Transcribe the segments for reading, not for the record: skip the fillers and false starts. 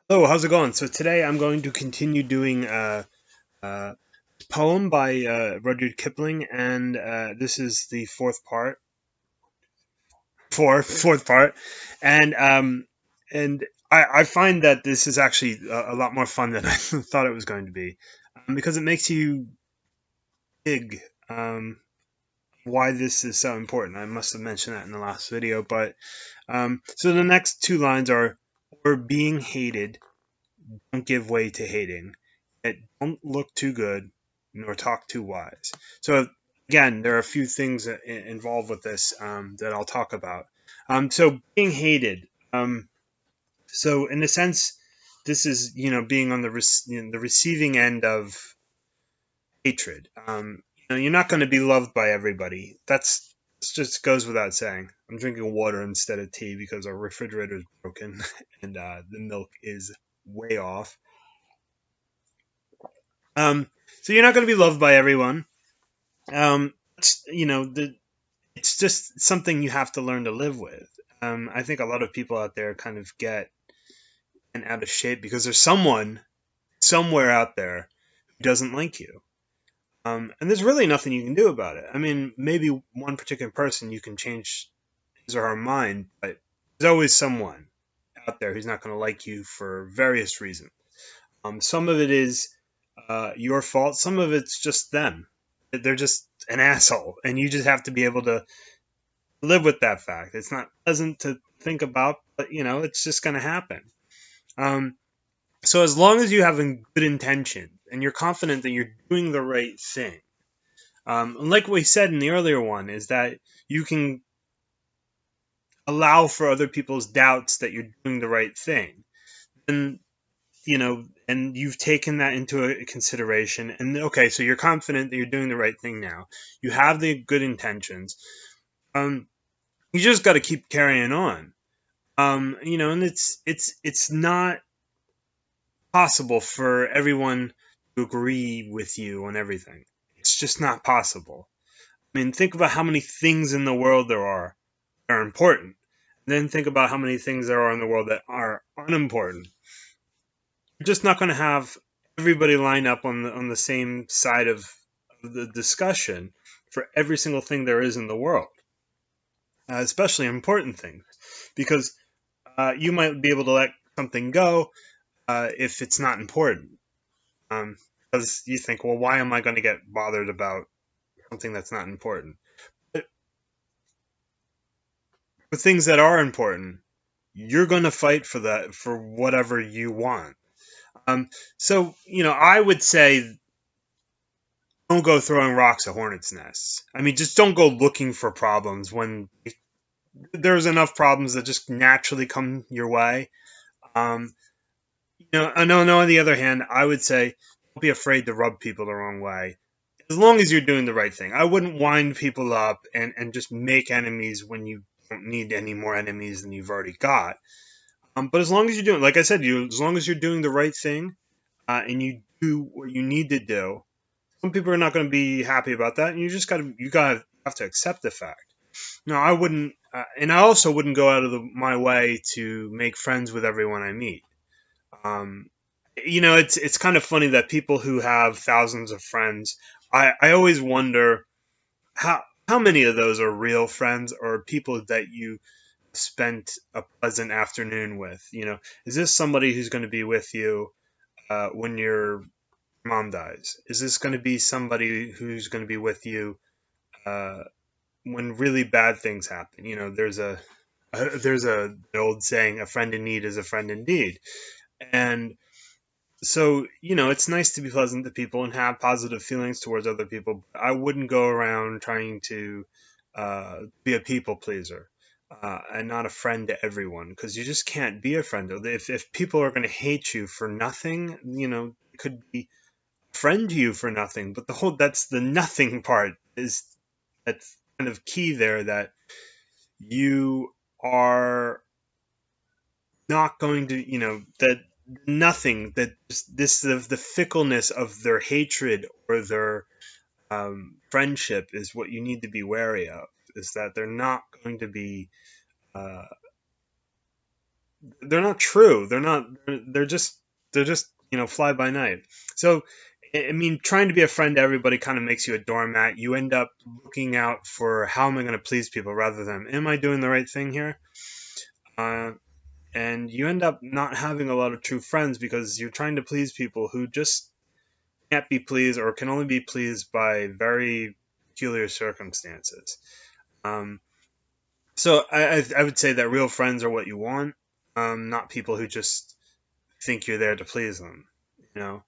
Hello, how's it going? So today I'm going to continue doing a poem by Rudyard Kipling, and this is the fourth part, and I find that this is actually a lot more fun than I thought it was going to be, because it makes you dig why this is so important. I must have mentioned that in the last video, but so the next two lines are, "Or being hated, don't give way to hating. Yet don't look too good, nor talk too wise." So again, there are a few things involved with this that I'll talk about. So being hated. So in a sense, this is being on the receiving end of hatred. You're not going to be loved by everybody. This just goes without saying. I'm drinking water instead of tea because our refrigerator is broken and the milk is way off. Um, so you're not going to be loved by everyone. It's, it's just something you have to learn to live with. I think a lot of people out there kind of get out of shape because there's someone somewhere out there who doesn't like you. And there's really nothing you can do about it. I mean, maybe one particular person you can change his or her mind, but there's always someone out there who's not going to like you for various reasons. Some of it is your fault. Some of it's just them. They're just an asshole, and you just have to be able to live with that fact. It's not pleasant to think about, but it's just going to happen. Um, so as long as you have a good intention and you're confident that you're doing the right thing, and like we said in the earlier one, is that you can allow for other people's doubts that you're doing the right thing, and and you've taken that into a consideration. And okay, so you're confident that you're doing the right thing now. You have the good intentions. Um, you just got to keep carrying on. And it's not possible for everyone to agree with you on everything. It's just not possible. I mean, think about how many things in the world there are that are important. Then think about how many things there are in the world that are unimportant. You're just not going to have everybody line up on the same side of the discussion for every single thing there is in the world, especially important things, because you might be able to let something go if it's not important. Because you think, well, why am I going to get bothered about something that's not important? But for things that are important, you're going to fight for that, for whatever you want. So, I would say don't go throwing rocks at hornets' nests. I mean, just don't go looking for problems when there's enough problems that just naturally come your way. Um, I know. On the other hand, I would say don't be afraid to rub people the wrong way, as long as you're doing the right thing. I wouldn't wind people up and just make enemies when you don't need any more enemies than you've already got. But as long as you're doing, like I said, as long as you're doing the right thing and you do what you need to do, some people are not going to be happy about that, and you gotta have to accept the fact. No, I wouldn't, and I also wouldn't go out of my way to make friends with everyone I meet. Um, it's kind of funny that people who have thousands of friends, I always wonder how many of those are real friends or people that you spent a pleasant afternoon with. Is this somebody who's going to be with you when your mom dies? Is this going to be somebody who's going to be with you uh, when really bad things happen? There's a the old saying, "A friend in need is a friend indeed," and so it's nice to be pleasant to people and have positive feelings towards other people. I wouldn't go around trying to be a people pleaser and not a friend to everyone, because you just can't be a friend. If people are going to hate you for nothing, it could be a friend to you for nothing. But that's the nothing part, that's kind of key there, that you are not going to, that nothing, that this the fickleness of their hatred or their friendship is what you need to be wary of, is that they're not going to be uh, they're not true. They're just fly by night. So I mean, trying to be a friend to everybody kind of makes you a doormat. You end up looking out for how am I going to please people rather than am I doing the right thing here? Uh, and you end up not having a lot of true friends because you're trying to please people who just can't be pleased or can only be pleased by very peculiar circumstances. Um, so I would say that real friends are what you want, not people who just think you're there to please them. You know,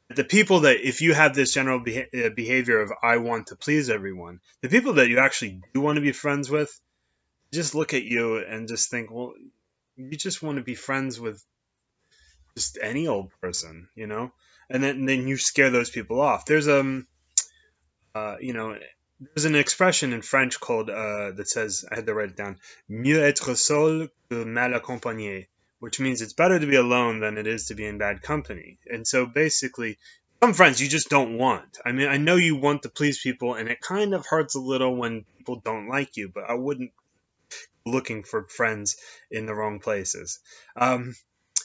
the people that if you have this general behavior of I want to please everyone, the people that you actually do want to be friends with just look at you and just think, well, you just want to be friends with just any old person, and then you scare those people off. Uh, you know, there's an expression in French called that says I had to write it down. Mieux être seul que mal accompagné, which means it's better to be alone than it is to be in bad company. And so basically, some friends you just don't want. I mean, I know you want to please people, and it kind of hurts a little when people don't like you, but I wouldn't be looking for friends in the wrong places.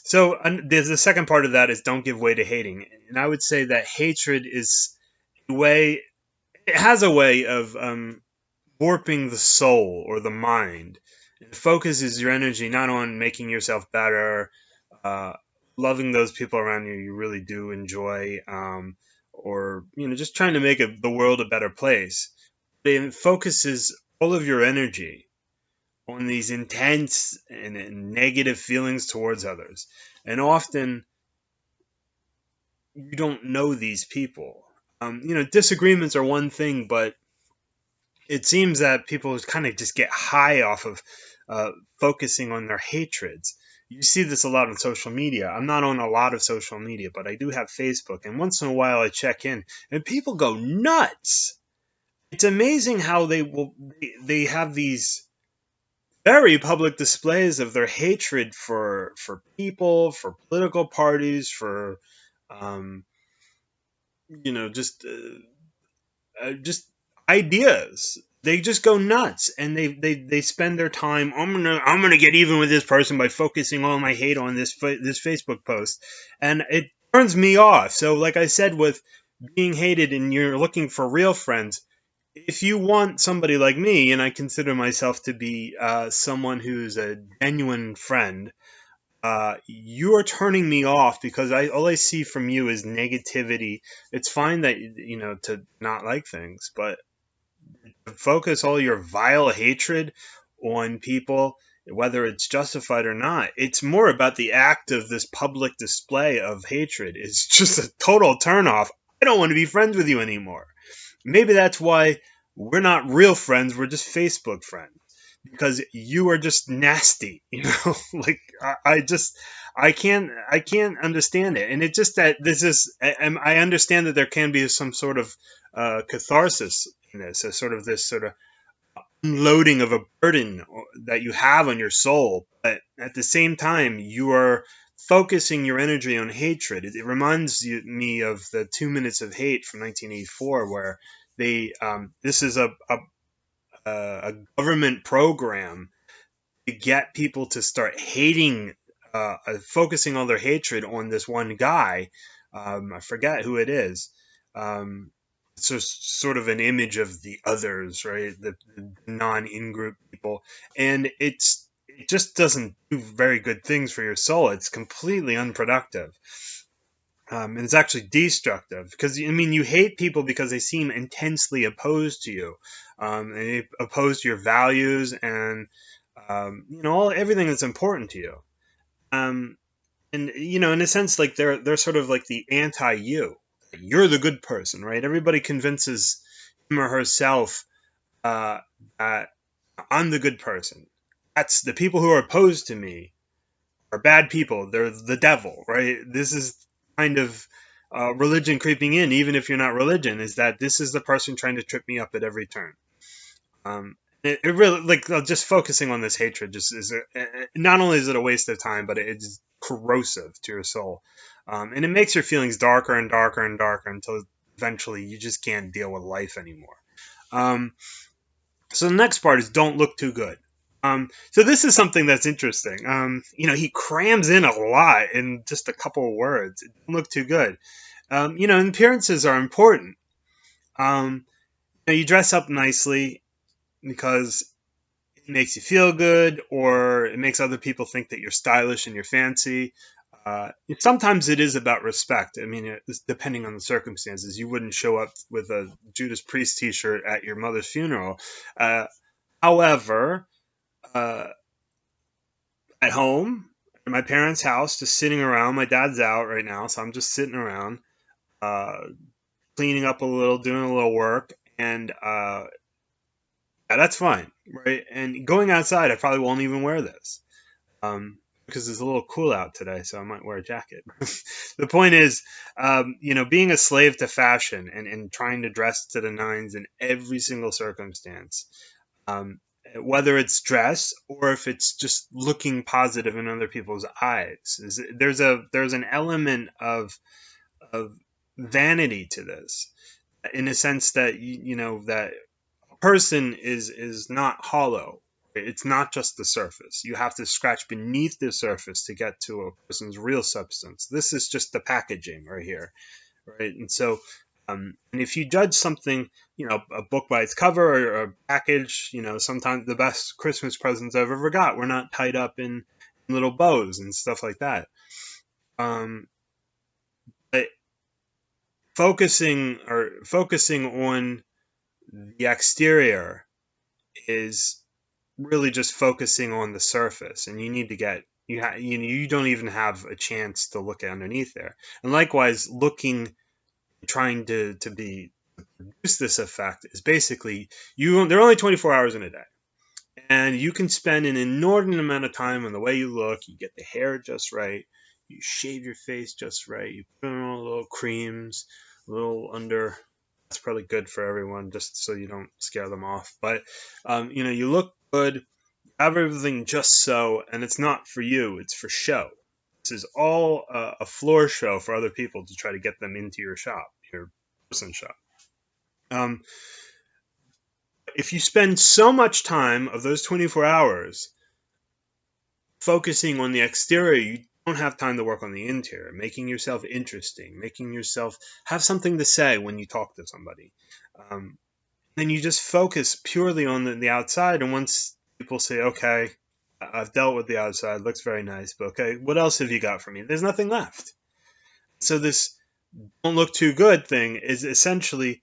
So there's the second part of that is don't give way to hating, and I would say that hatred is a way. It has a way of warping the soul or the mind. It focuses your energy not on making yourself better, uh, loving those people around you you really do enjoy, or just trying to make the world a better place. It focuses all of your energy on these intense and negative feelings towards others, and often you don't know these people. Disagreements are one thing, but it seems that people kind of just get high off of uh, focusing on their hatreds. You see this a lot on social media. I'm not on a lot of social media, but I do have Facebook, and once in a while I check in, and people go nuts. It's amazing how they have these very public displays of their hatred for people, for political parties, for um, just ideas. They just go nuts, and they spend their time. I'm gonna get even with this person by focusing all my hate on this Facebook post, and it turns me off. So, like I said, with being hated, and you're looking for real friends, if you want somebody like me, and I consider myself to be someone who's a genuine friend, you are turning me off because all I see from you is negativity. It's fine that to not like things, but focus all your vile hatred on people, whether it's justified or not. It's more about the act of this public display of hatred. It's just a total turnoff. I don't want to be friends with you anymore. Maybe that's why we're not real friends. We're just Facebook friends because you are just nasty. Like I can't understand it, and it's just that this is. I understand that there can be some sort of catharsis in this, a sort of this sort of unloading of a burden that you have on your soul, but at the same time you are focusing your energy on hatred. It reminds me of the 2 Minutes of Hate from 1984, where this is a government program to get people to start hating, focusing all their hatred on this one guy. I forget who it is. It's just sort of an image of the others, right? The non-in-group people, and it just doesn't do very good things for your soul. It's completely unproductive. And it's actually destructive because I mean you hate people because they seem intensely opposed to you, and they oppose to your values and everything that's important to you. Um, and in a sense, like they're sort of like the anti you. You're the good person, right? Everybody convinces him or herself uh, that I'm the good person. That's the people who are opposed to me are bad people. They're the devil, right? This is kind of religion creeping in, even if you're not religion, is that this is the person trying to trip me up at every turn. It really, like, just focusing on this hatred just is not only is it a waste of time, but it's corrosive to your soul. And it makes your feelings darker and darker and darker until eventually you just can't deal with life anymore. Um, so the next part is don't look too good. So this is something that's interesting. He crams in a lot in just a couple of words. It doesn't look too good. And appearances are important. You dress up nicely because it makes you feel good, or it makes other people think that you're stylish and you're fancy. Sometimes it is about respect. I mean, it's depending on the circumstances. You wouldn't show up with a Judas Priest T-shirt at your mother's funeral. However, uh, at home, at my parents' house, just sitting around. My dad's out right now, so I'm just sitting around, uh, cleaning up a little, doing a little work, and yeah, that's fine, right? And going outside, I probably won't even wear this. Because it's a little cool out today, so I might wear a jacket. The point is, being a slave to fashion and trying to dress to the nines in every single circumstance, um, whether it's dress or if it's just looking positive in other people's eyes, there's an element of vanity to this, in a sense that that person is not hollow. It's not just the surface. You have to scratch beneath the surface to get to a person's real substance. This is just the packaging right here, right? And so, and if you judge something, a book by its cover or a package, sometimes the best Christmas presents I've ever got were not tied up in little bows and stuff like that. But focusing on the exterior is really just focusing on the surface, and you need to get you don't even have a chance to look underneath there. And likewise, trying to produce this effect is basically there are only 24 hours in a day, and you can spend an inordinate amount of time on the way you look. You get the hair just right, you shave your face just right, you put on a little creams, a little under. That's probably good for everyone, just so you don't scare them off. But you look good, have everything just so, and it's not for you, it's for show. This is all a floor show for other people to try to get them into your shop, your person shop. Um, if you spend so much time of those 24 hours focusing on the exterior, you don't have time to work on the interior, making yourself interesting, making yourself have something to say when you talk to somebody. Then you just focus purely on the outside, and once people say, okay, I've dealt with the outside, looks very nice, but okay, what else have you got for me? There's nothing left. So this don't look too good thing is essentially,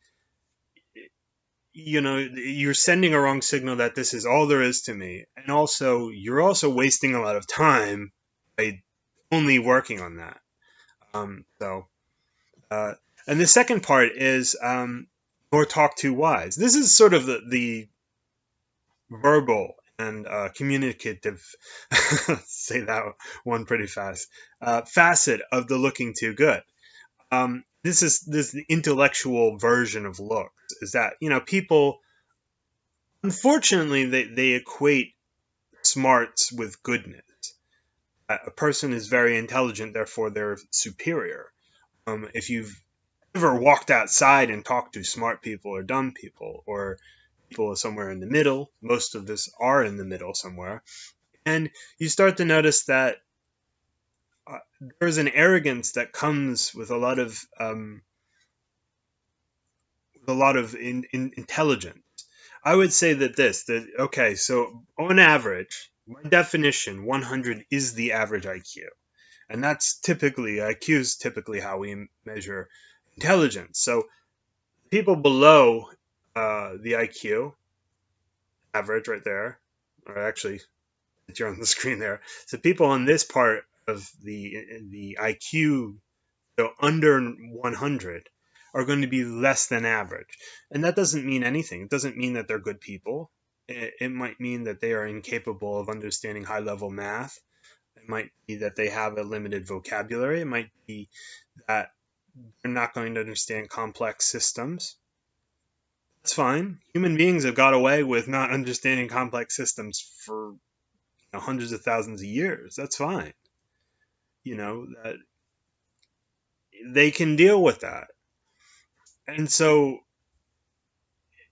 you're sending a wrong signal that this is all there is to me. And also, you're also wasting a lot of time by only working on that. So, and the second part is, nor talk too wise. This is sort of the verbal and communicative, say that one pretty fast, facet of the looking too good. This is the intellectual version of looks, is that people, unfortunately, they equate smarts with goodness. A person is very intelligent, therefore they're superior. If you've ever walked outside and talked to smart people or dumb people, or people somewhere in the middle, most of us are in the middle somewhere, and you start to notice that there's an arrogance that comes with a lot of intelligence. I would say that okay, so on average, by definition, 100 is the average IQ. And IQ is typically how we measure intelligence. So people below the IQ average right there, or actually, you're on the screen there. So people on this part of the IQ, so under 100, are going to be less than average. And that doesn't mean anything. It doesn't mean that they're good people. It might mean that they are incapable of understanding high-level math. It might be that they have a limited vocabulary. It might be that they're not going to understand complex systems. That's fine. Human beings have got away with not understanding complex systems for hundreds of thousands of years. That's fine. That they can deal with that. And so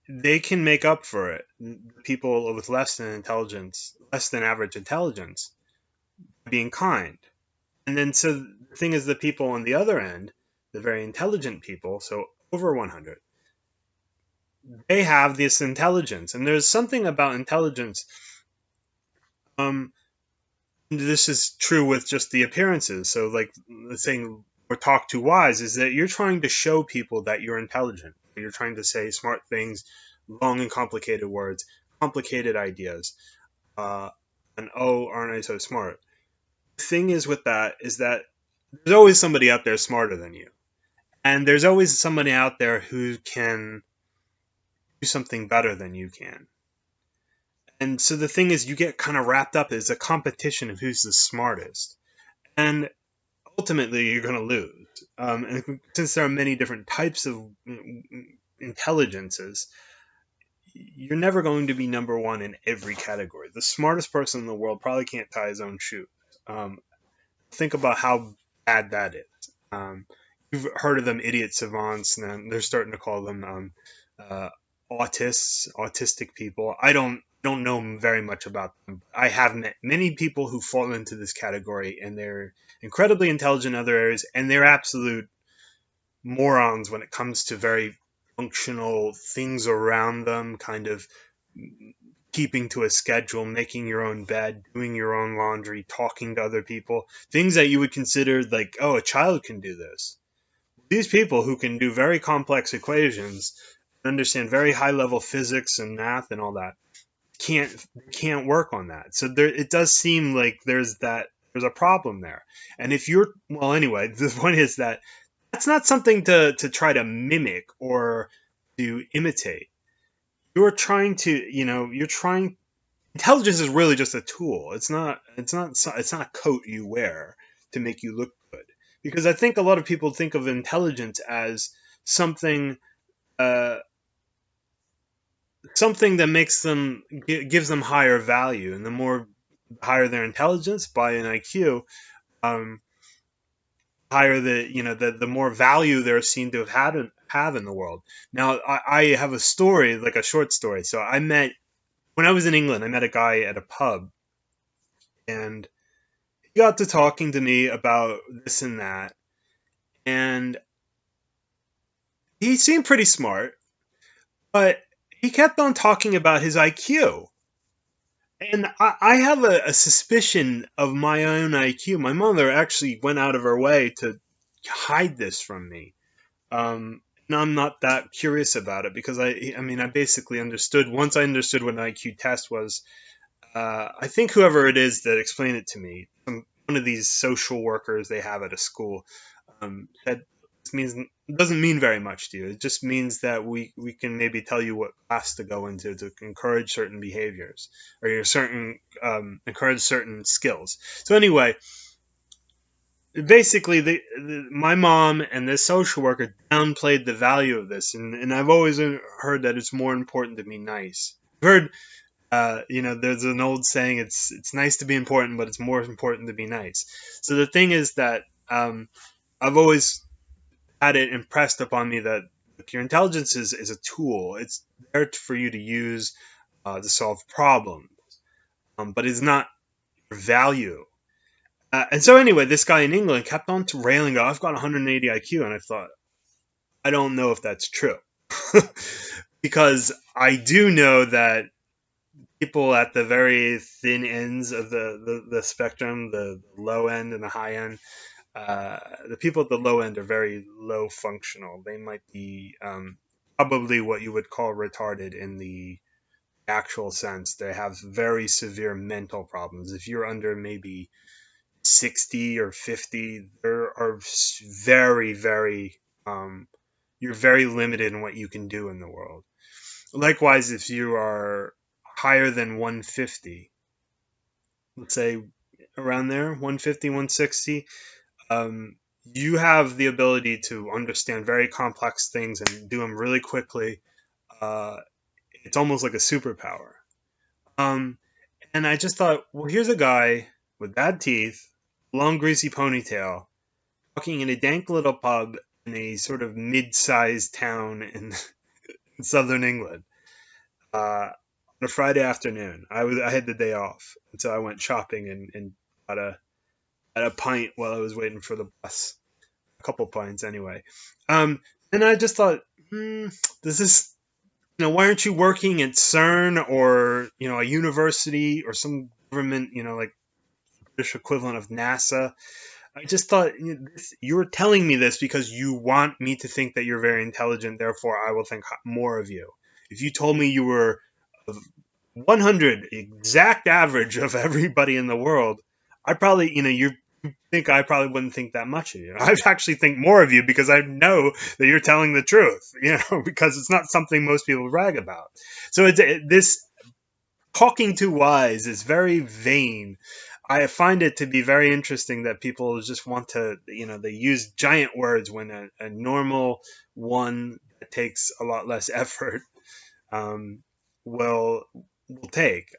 they can make up for it. People with less than intelligence, less than average intelligence being kind. And then so the thing is, the people on the other end, the very intelligent people, so over 100, they have this intelligence. And there's something about intelligence. Um, this is true with just the appearances. So, like the saying, or talk too wise, is that you're trying to show people that you're intelligent. You're trying to say smart things, long and complicated words, complicated ideas. Uh, and oh, aren't I so smart? The thing is with that is that there's always somebody out there smarter than you. And there's always somebody out there who can do something better than you can. And so the thing is, you get kind of wrapped up as a competition of who's the smartest. And ultimately, you're going to lose. And since there are many different types of intelligences, you're never going to be number one in every category. The smartest person in the world probably can't tie his own shoes. Um, think about how bad that is. You've heard of them idiot savants, and they're starting to call them uh, autistic people. I don't know very much about them. I have met many people who fall into this category, and they're incredibly intelligent in other areas, and they're absolute morons when it comes to very functional things around them, kind of keeping to a schedule, making your own bed, doing your own laundry, talking to other people, things that you would consider like, oh, a child can do this. These people who can do very complex equations, understand very high level physics and math and all that, can't work on that. So there, it does seem like there's a problem there. And if you're, well, anyway, the point is that that's not something to try to mimic or to imitate. You're trying to, you're trying. Intelligence is really just a tool. It's not a coat you wear to make you look good. Because I think a lot of people think of intelligence as something uh, something that makes them gives them higher value, and the more higher their intelligence by an IQ, um, higher the more value they're seen to have in the world. Now, I have a story, like a short story. So when I was in England, I met a guy at a pub, and he got to talking to me about this and that, and he seemed pretty smart, but he kept on talking about his IQ. And I have a suspicion of my own IQ. My mother actually went out of her way to hide this from me. And I'm not that curious about it because I mean, I basically understood, once I understood what an IQ test was. I think whoever it is that explained it to me, one of these social workers they have at a school, said this doesn't mean very much to you. It just means that we can maybe tell you what class to go into to encourage certain behaviors or encourage certain skills. So anyway, basically, my mom and this social worker downplayed the value of this, and I've always heard that it's more important to be nice. I've heard, there's an old saying, it's nice to be important, but it's more important to be nice. So the thing is that I've always had it impressed upon me that your intelligence is a tool. It's there for you to use to solve problems, but it's not your value. And so anyway, this guy in England kept on railing, I've got 180 IQ, and I thought, I don't know if that's true. Because I do know that people at the very thin ends of the spectrum, the low end and the high end, the people at the low end are very low functional. They might be probably what you would call retarded in the actual sense. They have very severe mental problems. If you're under maybe 60 or 50, there are very, very, you're very limited in what you can do in the world. Likewise, if you are higher than 150, let's say around there, 150, 160, you have the ability to understand very complex things and do them really quickly. Uh, it's almost like a superpower. Um, and I just thought, well, here's a guy with bad teeth, long greasy ponytail, talking in a dank little pub in a sort of mid-sized town in southern England. Uh, on a Friday afternoon. I had the day off, and so I went shopping and got a pint while I was waiting for the bus. A couple pints anyway. And I just thought, does this, why aren't you working at CERN or a university or some government, like British equivalent of NASA? I just thought, you were telling me this because you want me to think that you're very intelligent, therefore I will think more of you. If you told me you were 100 exact average of everybody in the world, I probably, you think I probably wouldn't think that much of you. I actually think more of you because I know that you're telling the truth, because it's not something most people brag about. So this talking too wise is very vain. I find it to be very interesting that people just want to, they use giant words when a normal one that takes a lot less effort um, will take.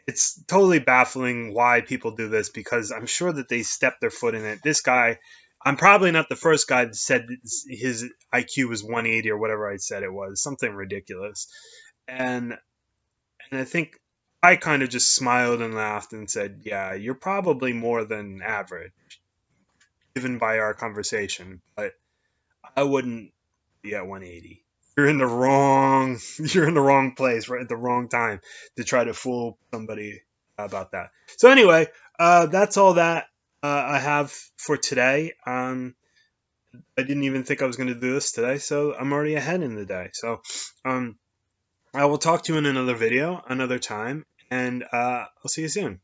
It's totally baffling why people do this because I'm sure that they step their foot in it. This guy, I'm probably not the first guy that said his IQ was 180 or whatever I said it was, something ridiculous. And I think I kind of just smiled and laughed and said, "Yeah, you're probably more than average, given by our conversation, but I wouldn't be at 180. You're in the wrong place, right at the wrong time to try to fool somebody about that." So anyway, that's all that I have for today. I didn't even think I was going to do this today, so I'm already ahead in the day. So I will talk to you in another video, another time, and I'll see you soon.